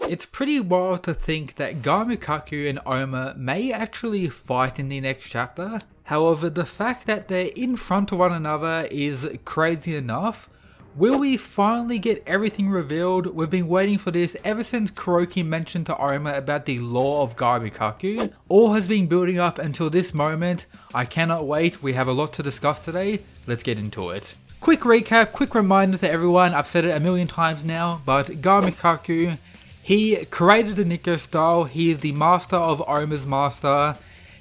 It's pretty wild to think that Guy Mikaku and Oma may actually fight in the next chapter. However, the fact that they're in front of one another is crazy enough. Will we finally get everything revealed? We've been waiting for this ever since Kuroki mentioned to Oma about the lore of Guy Mikaku. All has been building up until this moment. I cannot wait. We have a lot to discuss today. Let's get into it. Quick recap, quick reminder to everyone. I've said it a million times now, but Guy Mikaku, he created the Nico style. He is the master of Oma's master.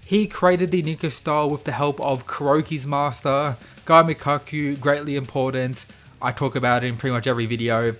He created the Nico style with the help of Kuroki's master. Guy Mikaku, greatly important. I talk about it in pretty much every video.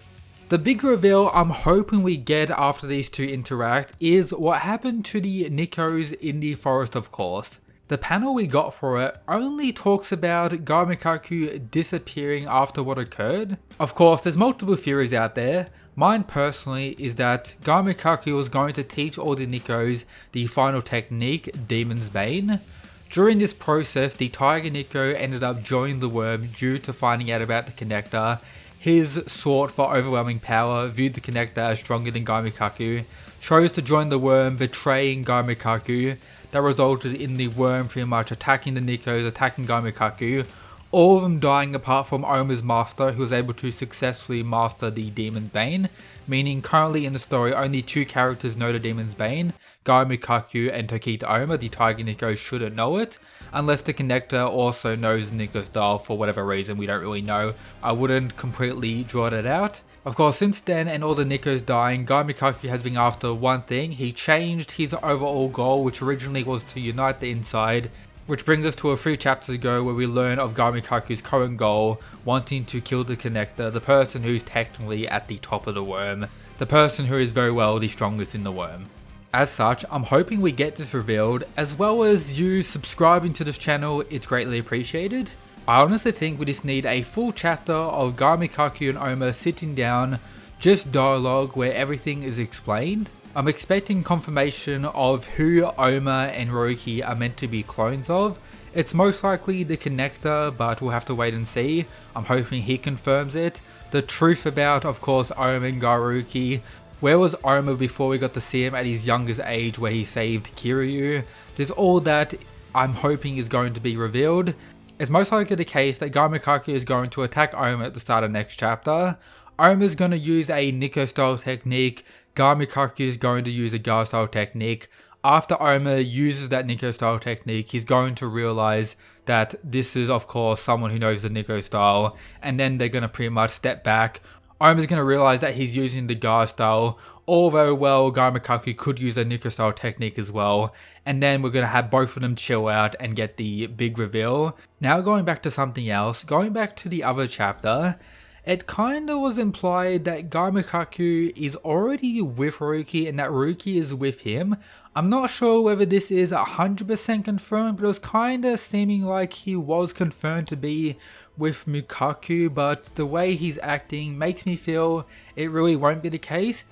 The big reveal I'm hoping we get after these two interact is what happened to the Nikos in the forest, of course. The panel we got for it only talks about Guy Mikaku disappearing after what occurred. Of course, there's multiple theories out there. Mine personally is that Guy Mikaku was going to teach all the Nikos the final technique, Demon's Bane. During this process, the Tiger Nico ended up joining the worm due to finding out about the connector. His sought for overwhelming power, viewed the connector as stronger than Guy Mikaku, chose to join the worm, betraying Guy Mikaku. That resulted in the worm pretty much attacking the Nikos, attacking Guy Mikaku. All of them dying apart from Oma's master, who was able to successfully master the Demon's Bane. Meaning currently in the story only two characters know the Demon's Bane, Guy Mikaku and Tokita Oma. The Tiger Nico shouldn't know it, unless the connector also knows the Nico style for whatever reason, we don't really know. I wouldn't completely draw that out. Of course, since then and all the Nikos dying, Guy Mikaku has been after one thing. He changed his overall goal, which originally was to unite the inside. Which brings us to a few chapters ago where we learn of Guy Mikaku's current goal, wanting to kill the connector, the person who's technically at the top of the worm, the person who is very well the strongest in the worm. As such, I'm hoping we get this revealed, as well as you subscribing to this channel, it's greatly appreciated. I honestly think we just need a full chapter of Guy Mikaku and Oma sitting down, just dialogue where everything is explained. I'm expecting confirmation of who Oma and Roki are meant to be clones of. It's most likely the connector, but we'll have to wait and see. I'm hoping he confirms it. The truth about, of course, Oma and Garuki. Where was Oma before we got to see him at his youngest age where he saved Kiryu? There's all that I'm hoping is going to be revealed. It's most likely the case that Guy Mikaku is going to attack Oma at the start of next chapter. Oma's going to use a Nico style technique. Guy Mikaku is going to use a Guy style technique. After Oma uses that Nico style technique, he's going to realize that this is, of course, someone who knows the Nico style, and then they're going to pretty much step back. Oma's going to realize that he's using the Guy style. All very well, Guy Mikaku could use a Nico style technique as well, and then we're going to have both of them chill out and get the big reveal. Now going back to something else, going back to the other chapter, it kinda was implied that Guy Mikaku is already with Ruki and that Ruki is with him. I'm not sure whether this is 100% confirmed, but it was kinda seeming like he was confirmed to be with Mikaku, but the way he's acting makes me feel it really won't be the case.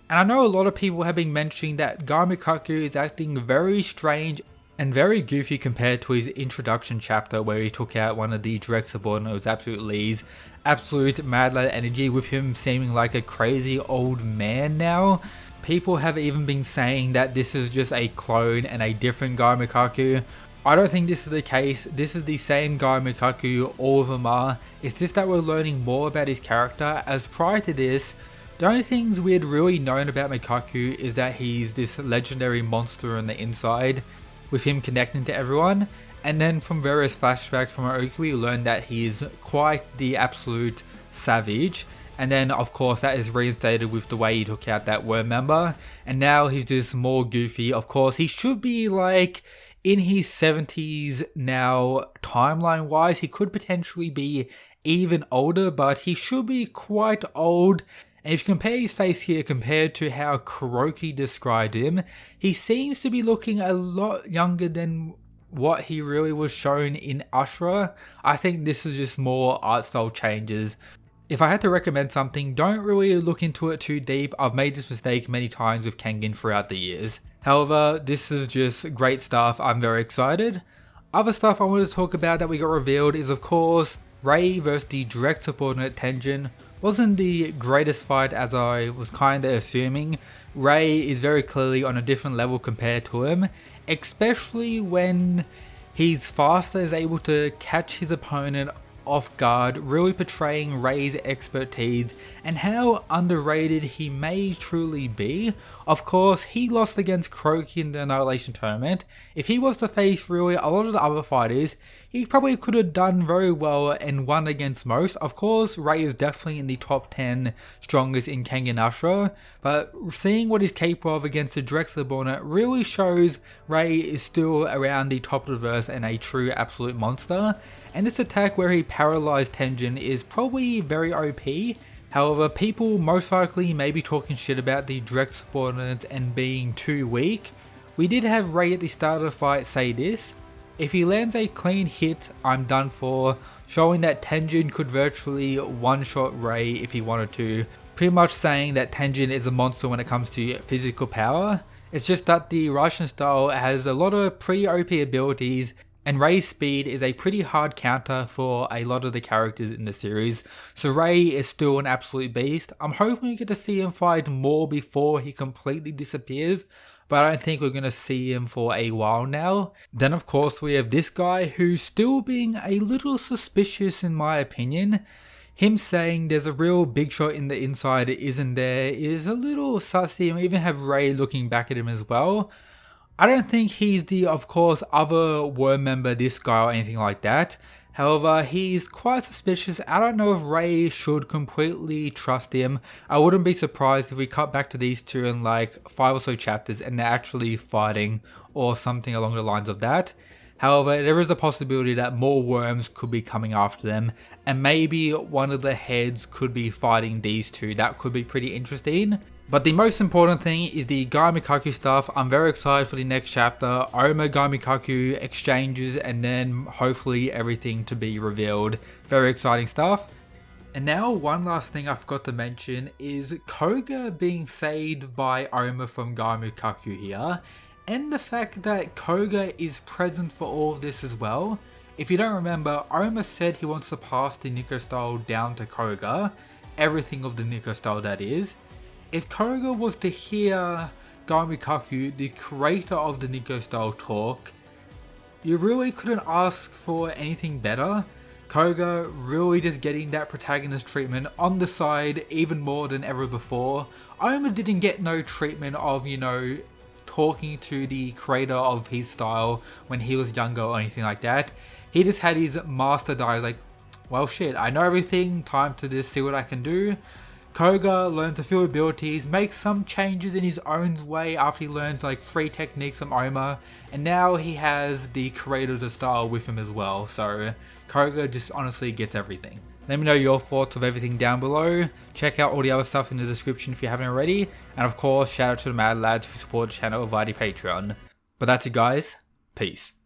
And I know a lot of people have been mentioning that Guy Mikaku is acting very strange and very goofy compared to his introduction chapter where he took out one of the direct subordinates, Absolute Lee's absolute mad lad energy, with him seeming like a crazy old man now. People have even been saying that this is just a clone and a different Guy Mikaku. I don't think this is the case. This is the same Guy Mikaku, all of them are. It's just that we're learning more about his character, as prior to this, the only things we had really known about Mikaku is that he's this legendary monster on the inside, with him connecting to everyone. And then from various flashbacks from Aoki, we learned that he's quite the absolute savage. And then of course that is reinstated with the way he took out that worm member. And now he's just more goofy. Of course he should be like in his 70s now timeline wise. He could potentially be even older, but he should be quite old. And if you compare his face here compared to how Kuroki described him, he seems to be looking a lot younger than what he really was shown in Ashura. I think this is just more art style changes. If I had to recommend something, don't really look into it too deep. I've made this mistake many times with Kengan throughout the years. However, this is just great stuff. I'm very excited. Other stuff I wanted to talk about that we got revealed is, of course, Rei versus the direct subordinate Tenjin. Wasn't the greatest fight as I was kinda assuming. Ray is very clearly on a different level compared to him, especially when he's faster, is able to catch his opponent off guard, really portraying Ray's expertise and how underrated he may truly be. Of course, he lost against Croaky in the Annihilation Tournament. If he was to face really a lot of the other fighters, he probably could have done very well and won against most. Of course, Ray is definitely in the top 10 strongest in Kengan Ashura, but seeing what he's capable of against the Drexler really shows Ray is still around the top of the verse and a true absolute monster. And this attack where he paralyzed Tenjin is probably very OP. However, people most likely may be talking shit about the direct subordinates and being too weak. We did have Ray at the start of the fight say this: if he lands a clean hit, I'm done for, showing that Tenjin could virtually one-shot Ray if he wanted to, pretty much saying that Tenjin is a monster when it comes to physical power. It's just that the Russian style has a lot of pretty OP abilities, and Ray's speed is a pretty hard counter for a lot of the characters in the series, so Ray is still an absolute beast. I'm hoping we get to see him fight more before he completely disappears, but I don't think we're going to see him for a while now. Then of course we have this guy who's still being a little suspicious in my opinion. Him saying there's a real big shot in the inside isn't there is a little sussy, and we even have Ray looking back at him as well. I don't think he's the, of course, other worm member, this guy or anything like that. However, he's quite suspicious. I don't know if Ray should completely trust him. I wouldn't be surprised if we cut back to these two in like 5 or so chapters and they're actually fighting or something along the lines of that. However, there is a possibility that more worms could be coming after them, and maybe one of the heads could be fighting these two. That could be pretty interesting. But the most important thing is the Gaimikaku stuff. I'm very excited for the next chapter. Oma Gaimikaku exchanges and then hopefully everything to be revealed. Very exciting stuff. And now one last thing I forgot to mention is Koga being saved by Oma from Gaimikaku here. And the fact that Koga is present for all of this as well. If you don't remember, Oma said he wants to pass the Nico style down to Koga. Everything of the Nico style, that is. If Koga was to hear Gaimikaku, the creator of the Nico style, talk, you really couldn't ask for anything better. Koga really just getting that protagonist treatment on the side even more than ever before. Oma didn't get no treatment of, you know, talking to the creator of his style when he was younger or anything like that. He just had his master die, like, well shit, I know everything, time to just see what I can do. Koga learns a few abilities, makes some changes in his own way after he learned like 3 techniques from Oma, and now he has the creator of the style with him as well, so Koga just honestly gets everything. Let me know your thoughts of everything down below. Check out all the other stuff in the description if you haven't already, and of course shout out to the Mad Lads who support the channel via the Patreon. But that's it guys, peace.